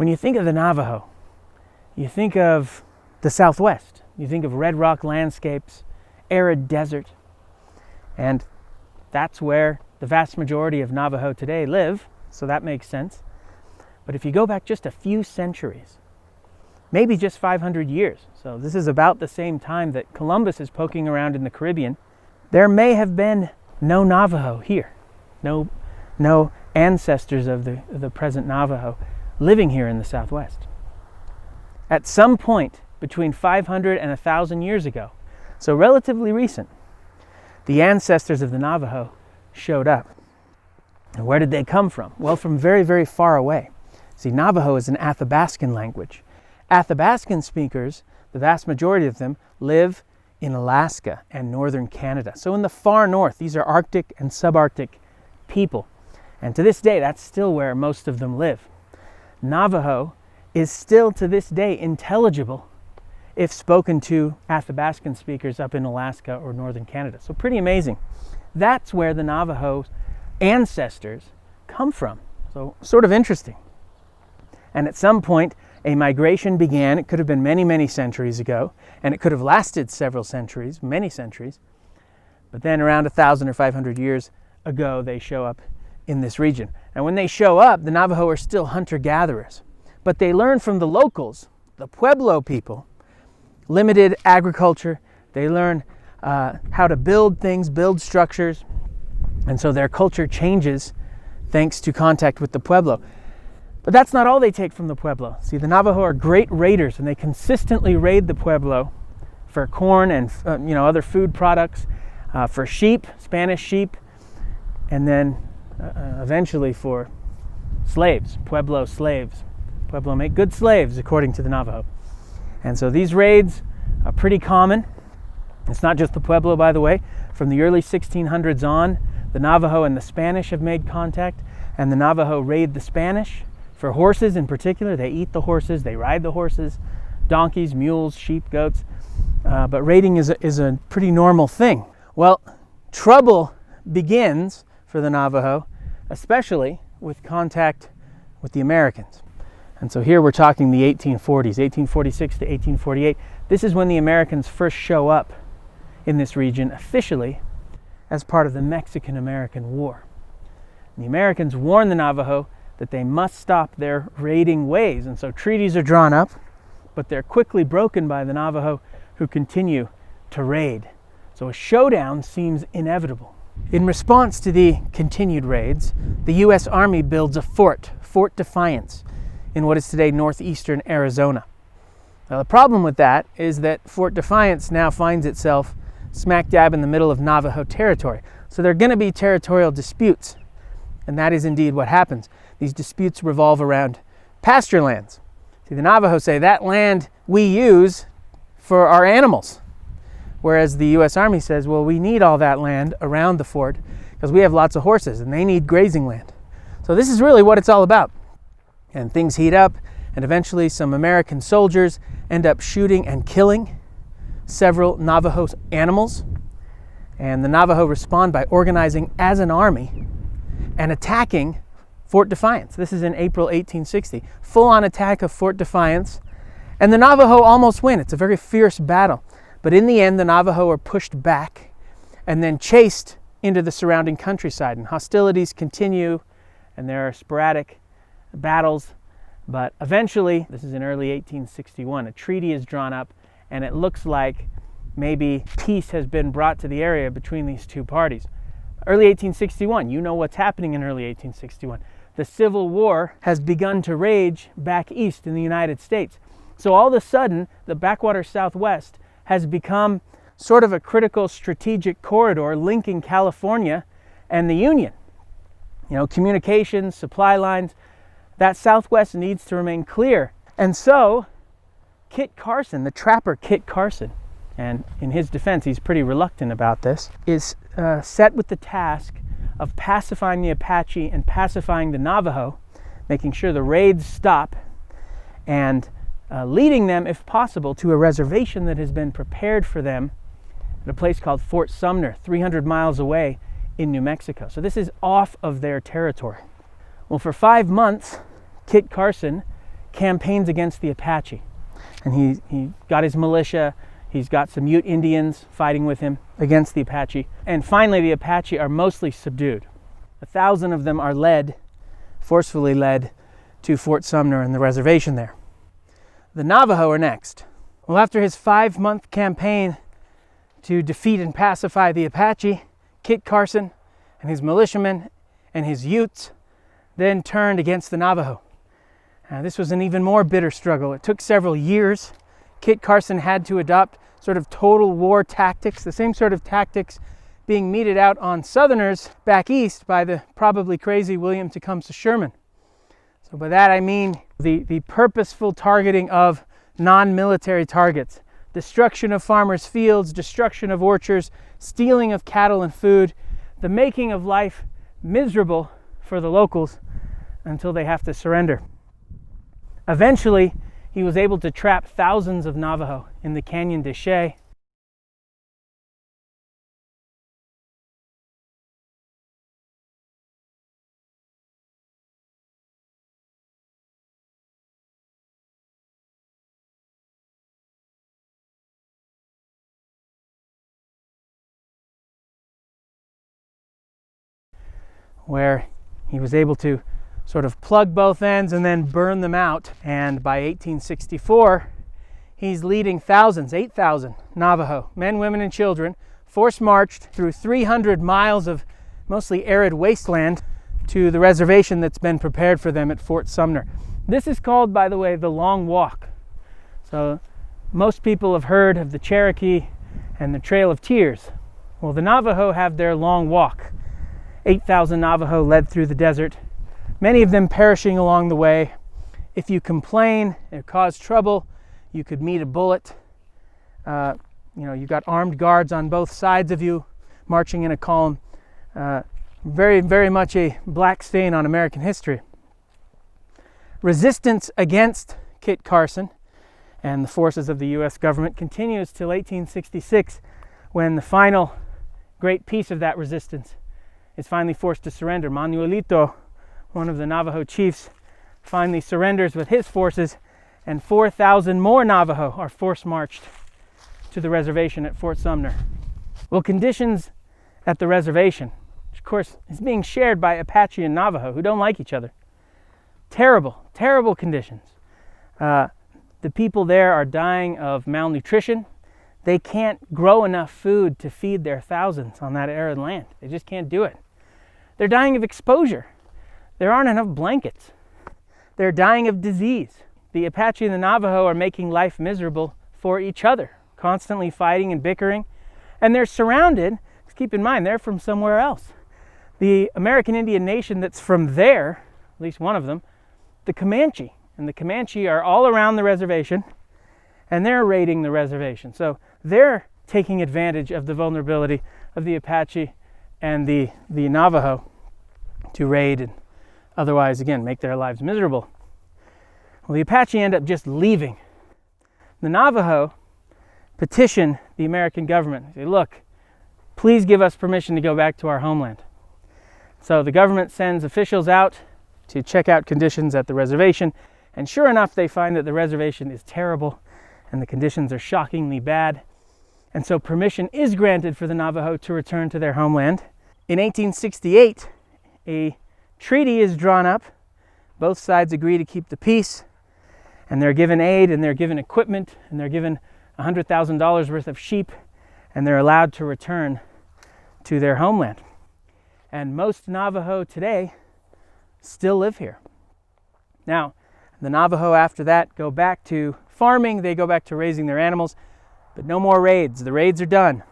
When you think of the Navajo, you think of the Southwest. You think of red rock landscapes, arid desert, and that's where the vast majority of Navajo today live, so that makes sense. But if you go back just a few centuries, maybe just 500 years, so this is about the same time that Columbus is poking around in the Caribbean, there may have been no Navajo here, no ancestors of the present Navajo living here in the Southwest. At some point between 500 and 1,000 years ago, so relatively recent, the ancestors of the Navajo showed up. And where did they come from? Well, from very, very far away. See, Navajo is an Athabascan language. Athabascan speakers, the vast majority of them, live in Alaska and northern Canada. So in the far north, these are Arctic and subarctic people. And to this day, that's still where most of them live. Navajo is still to this day intelligible if spoken to Athabascan speakers up in Alaska or northern Canada. So pretty amazing. That's where the Navajo ancestors come from. So sort of interesting. And at some point, a migration began. It could have been many, many centuries ago, and it could have lasted several centuries, many centuries. But then around 1,000 or 500 years ago, they show up in this region. And when they show up, the Navajo are still hunter-gatherers. But they learn from the locals, the Pueblo people, limited agriculture. They learn how to build things, build structures. And so their culture changes thanks to contact with the Pueblo. But that's not all they take from the Pueblo. See, the Navajo are great raiders, and they consistently raid the Pueblo for corn and other food products, for sheep, Spanish sheep, and then eventually for slaves, Pueblo slaves. Pueblo make good slaves, according to the Navajo. And so these raids are pretty common. It's not just the Pueblo, by the way. From the early 1600s on, the Navajo and the Spanish have made contact, and the Navajo raid the Spanish for horses in particular. They eat the horses, they ride the horses, donkeys, mules, sheep, goats. But raiding is a pretty normal thing. Well, trouble begins for the Navajo, especially with contact with the Americans. And so here we're talking the 1840s, 1846 to 1848. This is when the Americans first show up in this region officially as part of the Mexican-American War. And the Americans warn the Navajo that they must stop their raiding ways. And so treaties are drawn up, but they're quickly broken by the Navajo, who continue to raid. So a showdown seems inevitable. In response to the continued raids, the U.S. Army builds a Fort Defiance, in what is today northeastern Arizona. Now the problem with that is that Fort Defiance now finds itself smack dab in the middle of Navajo territory. So there are going to be territorial disputes, and that is indeed what happens. These disputes revolve around pasture lands. See, the Navajo say that land we use for our animals, whereas the U.S. Army says, well, we need all that land around the fort because we have lots of horses and they need grazing land. So this is really what it's all about. And things heat up, and eventually some American soldiers end up shooting and killing several Navajo animals. And the Navajo respond by organizing as an army and attacking Fort Defiance. This is in April 1860. Full-on attack of Fort Defiance. And the Navajo almost win. It's a very fierce battle. But in the end, the Navajo are pushed back and then chased into the surrounding countryside. And hostilities continue, and there are sporadic battles. But eventually, this is in early 1861, a treaty is drawn up, and it looks like maybe peace has been brought to the area between these two parties. Early 1861, you know what's happening in early 1861. The Civil War has begun to rage back east in the United States. So all of a sudden, the backwater Southwest has become sort of a critical strategic corridor linking California and the Union. Communications, supply lines, that Southwest needs to remain clear. And so Kit Carson, the trapper Kit Carson, and in his defense, he's pretty reluctant about this, is set with the task of pacifying the Apache and pacifying the Navajo, making sure the raids stop, and leading them, if possible, to a reservation that has been prepared for them at a place called Fort Sumner, 300 miles away in New Mexico. So this is off of their territory. Well, for 5 months, Kit Carson campaigns against the Apache. And he got his militia, he's got some Ute Indians fighting with him against the Apache. And finally, the Apache are mostly subdued. 1,000 of them are forcefully led to Fort Sumner and the reservation there. The Navajo are next. Well, after his 5-month campaign to defeat and pacify the Apache, Kit Carson and his militiamen and his Utes then turned against the Navajo. This was an even more bitter struggle. It took several years. Kit Carson had to adopt sort of total war tactics, the same sort of tactics being meted out on Southerners back east by the probably crazy William Tecumseh Sherman. So by that I mean the purposeful targeting of non-military targets, destruction of farmers' fields, destruction of orchards, stealing of cattle and food, the making of life miserable for the locals until they have to surrender. Eventually, he was able to trap thousands of Navajo in the Canyon de Chelly, where he was able to sort of plug both ends and then burn them out. And by 1864, he's leading thousands, 8,000 Navajo, men, women, and children, force-marched through 300 miles of mostly arid wasteland to the reservation that's been prepared for them at Fort Sumner. This is called, by the way, the Long Walk. So most people have heard of the Cherokee and the Trail of Tears. Well, the Navajo have their Long Walk. 8,000 Navajo led through the desert, many of them perishing along the way. If you complain or cause trouble, you could meet a bullet. You got armed guards on both sides of you marching in a column. Very, very much a black stain on American history. Resistance against Kit Carson and the forces of the U.S. government continues till 1866, when the final great piece of that resistance is finally forced to surrender. Manuelito, one of the Navajo chiefs, finally surrenders with his forces, and 4,000 more Navajo are force-marched to the reservation at Fort Sumner. Well, conditions at the reservation, which of course is being shared by Apache and Navajo, who don't like each other. Terrible, terrible conditions. The people there are dying of malnutrition. They can't grow enough food to feed their thousands on that arid land. They just can't do it. They're dying of exposure. There aren't enough blankets. They're dying of disease. The Apache and the Navajo are making life miserable for each other, constantly fighting and bickering. And they're surrounded, keep in mind, they're from somewhere else. The American Indian nation that's from there, at least one of them, the Comanche. And the Comanche are all around the reservation, and they're raiding the reservation. So they're taking advantage of the vulnerability of the Apache and the Navajo to raid and otherwise, again, make their lives miserable. Well, the Apache end up just leaving. The Navajo petition the American government. They say, look, please give us permission to go back to our homeland. So the government sends officials out to check out conditions at the reservation, and sure enough, they find that the reservation is terrible and the conditions are shockingly bad. And so permission is granted for the Navajo to return to their homeland. In 1868, a treaty is drawn up. Both sides agree to keep the peace, and they're given aid, and they're given equipment, and they're given $100,000 worth of sheep, and they're allowed to return to their homeland. And most Navajo today still live here. Now, the Navajo after that go back to farming, they go back to raising their animals, but no more raids. The raids are done.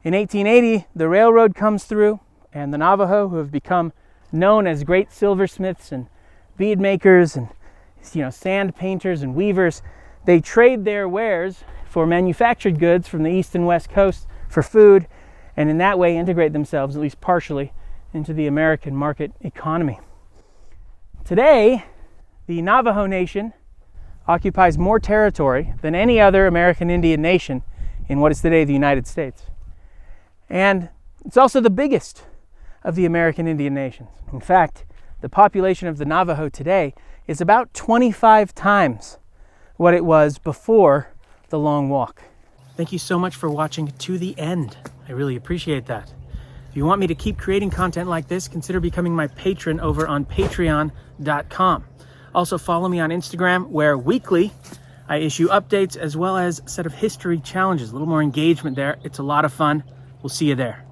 In 1880, the railroad comes through, and the Navajo, who have become known as great silversmiths and bead makers and sand painters and weavers, they trade their wares for manufactured goods from the east and west coast for food, and in that way integrate themselves, at least partially, into the American market economy. Today, the Navajo Nation occupies more territory than any other American Indian nation in what is today the United States. And it's also the biggest of the American Indian nations. In fact, the population of the Navajo today is about 25 times what it was before the long walk. Thank you so much for watching to the end. I really appreciate that. If you want me to keep creating content like this, consider becoming my patron over on patreon.com. Also follow me on Instagram, where weekly I issue updates as well as a set of history challenges. A little more engagement there. It's a lot of fun. We'll see you there.